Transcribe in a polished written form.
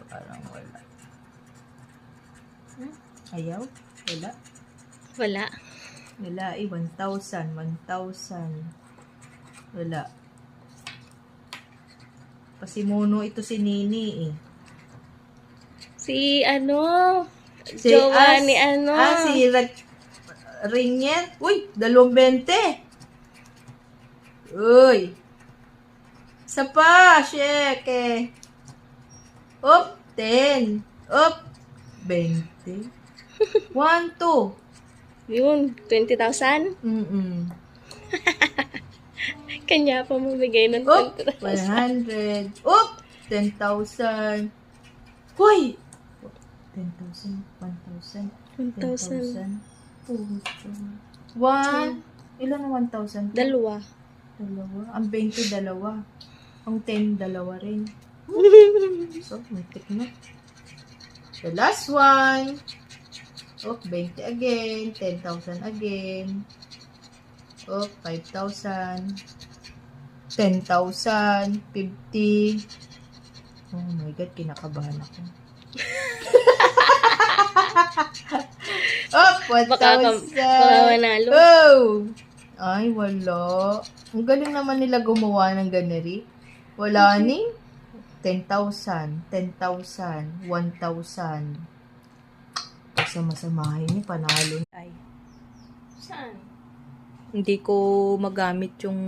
Parang wala. Ayaw? Wala? Wala. Wala eh. 1,000. 1,000. Wala. Pasimuno ito si Nini eh. Si jowa ni si Ringet. Uy, 20. Uy. Isa pa, sheke. Up, 10. Up, 20. 1, 2. Yun, 20,000. Kanya pa mamigay ng Up, 20,000. 100. Up, 10,000. Hoy! 10,000, 1,000, 10,000. 1. Ilan ang 1,000? Dalawa. Ang 20, dalawa. Ang 10, dalawa rin. So, mitik na. The last one. Oh, 20 again. 10,000 again. Oh, 5,000. 10,000. 50. Oh my God, kinakabahan ako. Oh, 1,000. Baka manalo. Oh! Ay, wala. Ang galing naman nila gumawa ng ganeri. Wala ni. 10,000, 10,000, 1,000. Sama-samahin niyo, panalo. Ay. Saan? Hindi ko magamit yung